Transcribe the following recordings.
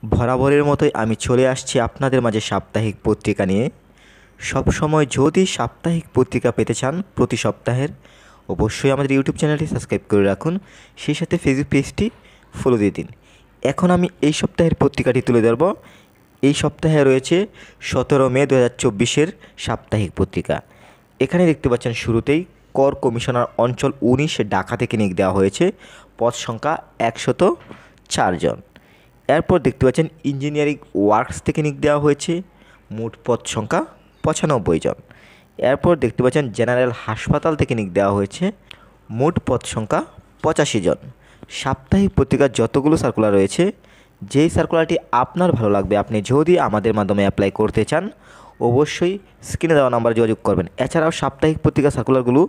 বরাবরের মতোই আমি চলে আসছি আপনাদের মাঝে সাপ্তাহিক পত্রিকা নিয়ে। সবসময় যদি সাপ্তাহিক পত্রিকা পেতে চান প্রতি সপ্তাহের, অবশ্যই আমাদের ইউটিউব চ্যানেলটি সাবস্ক্রাইব করে রাখুন, সেই সাথে ফেসবুক পেজটি ফলো দিয়ে দিন। এখন আমি এই সপ্তাহের পত্রিকাটি তুলে ধরব। এই সপ্তাহে রয়েছে 17 মে 2024-এর সাপ্তাহিক পত্রিকা। এখানে দেখতে পাচ্ছেন শুরুতেই কর কমিশনার অঞ্চল 19 ঢাকা থেকে নিয়োগ দেওয়া হয়েছে, পদ সংখ্যা 104 জন। এরপর দেখতে পাচ্ছেন ইঞ্জিনিয়ারিং ওয়ার্কস থেকে নিয়োগ দেওয়া হয়েছে, মোট পদ সংখ্যা 95 জন। এরপর দেখতে পাচ্ছেন জেনারেল হাসপাতাল থেকে নিয়োগ দেওয়া হয়েছে, মোট পদ সংখ্যা 85 জন। সাপ্তাহিক পত্রিকার যতগুলো সার্কুলার রয়েছে, যেই সার্কুলারটি আপনার ভালো লাগবে, আপনি যদি আমাদের মাধ্যমে অ্যাপ্লাই করতে চান, অবশ্যই স্ক্রিনে দেওয়া নাম্বারে যোগাযোগ করবেন। এছাড়াও সাপ্তাহিক পত্রিকা সার্কুলারগুলো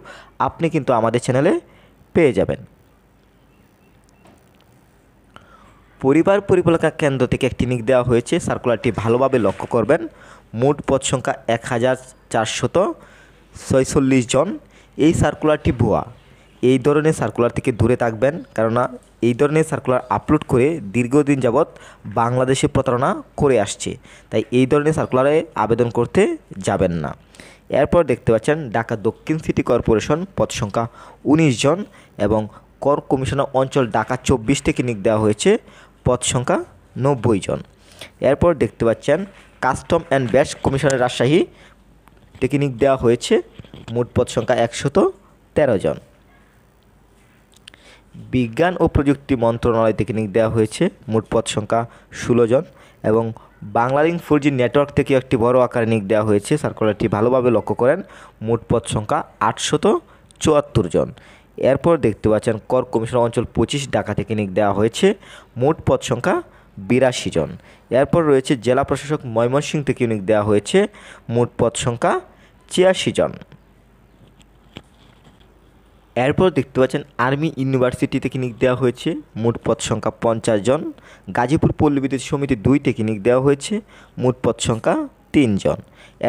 আপনি কিন্তু আমাদের চ্যানেলে পেয়ে যাবেন। পরিবার পরিকল্পনা কেন্দ্র থেকে একটি নিয়োগ দেওয়া হয়েছে, সার্কুলারটি ভালোভাবে লক্ষ্য করবেন। মোট পদ সংখ্যা 1446 জন। এই সার্কুলারটি ভুয়া। এই ধরনের সার্কুলার থেকে দূরে থাকবেন, কেননা এই ধরনের সার্কুলার আপলোড করে দীর্ঘদিন যাবৎ বাংলাদেশে প্রতারণা করে আসছে, তাই এই ধরনের সার্কুলারে আবেদন করতে যাবেন না। এরপর দেখতে পাচ্ছেন ঢাকা দক্ষিণ সিটি কর্পোরেশন, পদ সংখ্যা 19 জন এবং কর কমিশনার অঞ্চল ঢাকা 24 থেকে নিয়োগ দেওয়া হয়েছে, পদ সংখ্যা 90 জন। এরপর দেখতে পাচ্ছেন custom and VAT commissioner Rajshahi থেকে নিয়োগ দেওয়া হয়েছে, মোট পদ সংখ্যা 113 জন। বিজ্ঞান ও প্রযুক্তি মন্ত্রণালয় থেকে নিয়োগ দেওয়া হয়েছে, মোট পদ সংখ্যা 16 জন এবং বাংলালিংক 4G নেটওয়ার্ক থেকে একটি বড় আকারে নিয়োগ দেওয়া হয়েছে, সার্কুলারটি ভালোভাবে লক্ষ্য করেন। মোট পদ সংখ্যা 874 জন। এরপর দেখতে পাচ্ছেন কর কমিশনার অঞ্চল 25 ঢাকা থেকে নিয়োগ দেওয়া হয়েছে, মোট পদ সংখ্যা 82 জন। এরপর রয়েছে জেলা প্রশাসক ময়মনসিংহ থেকে নিয়োগ দেওয়া হয়েছে, মোট পদ সংখ্যা 86 জন। এরপর দেখতে পাচ্ছেন আর্মি ইউনিভার্সিটি থেকে নিয়োগ দেওয়া হয়েছে, মোট পদ সংখ্যা 50 জন। গাজীপুর পল্লী বিদ্যুৎ সমিতি 2 থেকে নিয়োগ দেওয়া হয়েছে, মোট পদ সংখ্যা 3 জন।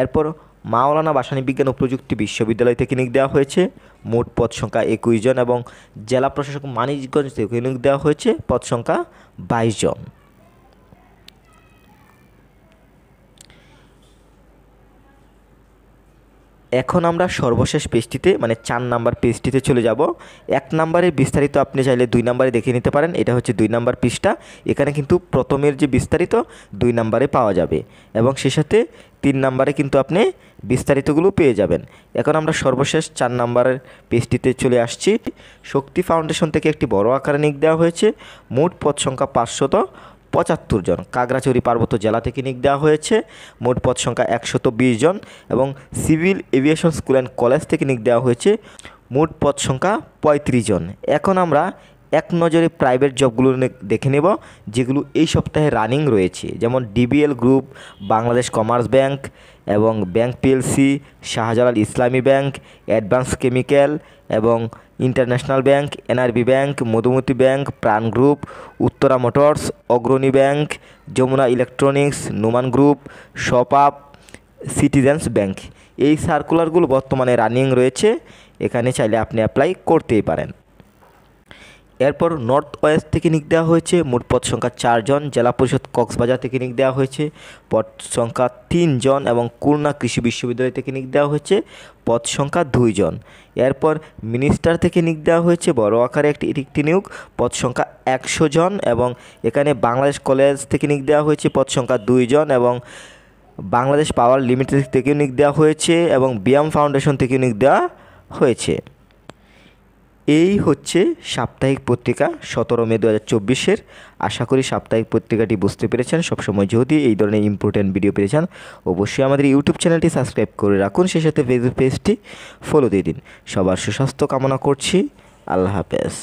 এরপর মাওলানা ভাসানী বিজ্ঞান ও প্রযুক্তি বিশ্ববিদ্যালয় থেকে নিয়োগ দেওয়া হয়েছে, মোট পদ সংখ্যা 21 জন এবং জেলা প্রশাসক মানিকগঞ্জ থেকে নিয়োগ দেওয়া হয়েছে, পদ সংখ্যা 22 জন। এখন আমরা সর্বশেষ পেজটিতে মানে 4 নাম্বার পেজটিতে চলে যাব। 1 নাম্বারের বিস্তারিত আপনি চাইলে 2 নাম্বারে দেখে নিতে পারেন। এটা হচ্ছে 2 নাম্বার পৃষ্ঠা। এখানে কিন্তু প্রথমের যে বিস্তারিত 2 নাম্বারে পাওয়া যাবে এবং সে সাথে 3 নাম্বারে কিন্তু আপনি বিস্তারিতগুলো পেয়ে যাবেন। এখন আমরা সর্বশেষ 4 নাম্বারের পেজটিতে চলে আসছি। শক্তি ফাউন্ডেশন থেকে একটি বড় আকারে নিয়োগ দেওয়া হয়েছে, মোট পদ সংখ্যা 575 জন। কাগড়াছড়ি পার্বত্য জেলা থেকে নিয়োগ দেওয়া হয়েছে, মোট পদ সংখ্যা 120 জন এবং civil aviation school and college থেকে নিয়োগ দেওয়া হয়েছে, মোট পদ সংখ্যা 35 জন। এখন আমরা এক নজরে প্রাইভেট জবগুলো দেখে নেব, যেগুলো এই সপ্তাহে রানিং রয়েছে, যেমন DBL group, Bangladesh commerce bank এবং bank PLC, Shahjalal Islami bank, advance chemical এবং international bank, NRB bank, Madhumati bank, Pran group, Uttara motors, Agrani bank, Jamuna electronics, Numan group, ShopUp, citizens bank. এই সার্কুলারগুলো বর্তমানে রানিং রয়েছে, এখানে চাইলে আপনি অ্যাপ্লাই করতেই পারেন। এরপর নর্থ ওয়েস্ট থেকে নিয়োগ দেওয়া হয়েছে, মোট পদ সংখ্যা 4 জন। জেলা পরিষদ কক্সবাজার থেকে নিয়োগ দেওয়া হয়েছে, পদ সংখ্যা 3 জন এবং খুলনা কৃষি বিশ্ববিদ্যালয় থেকে নিয়োগ দেওয়া হয়েছে, পদ সংখ্যা 2 জন। এরপর মিনিস্টার থেকে নিয়োগ দেওয়া হয়েছে বড় আকারে একটি নিয়োগ, পদ সংখ্যা 100 জন এবং এখানে বাংলাদেশ কলেজ থেকে নিয়োগ দেওয়া হয়েছে, পদ সংখ্যা 2 জন এবং বাংলাদেশ পাওয়ার লিমিটেড থেকে নিয়োগ দেওয়া হয়েছে এবং বিয়াম ফাউন্ডেশন থেকে নিয়োগ দেওয়া হয়েছে। এই হচ্ছে সাপ্তাহিক পত্রিকা 17 মে 2024-এর। আশা করি সাপ্তাহিক পত্রিকাটি বুঝতে পেরেছেন। সবসময় যদি এই ধরনের ইম্পর্টেন্ট ভিডিও পেতে চান, অবশ্যই আমাদের ইউটিউব চ্যানেলটি সাবস্ক্রাইব করে রাখুন, সেই সাথে ফেসবুক পেজটি ফলো দিয়ে দিন। সবার সুস্বাস্থ্য কামনা করছি। আল্লাহ হাফেজ।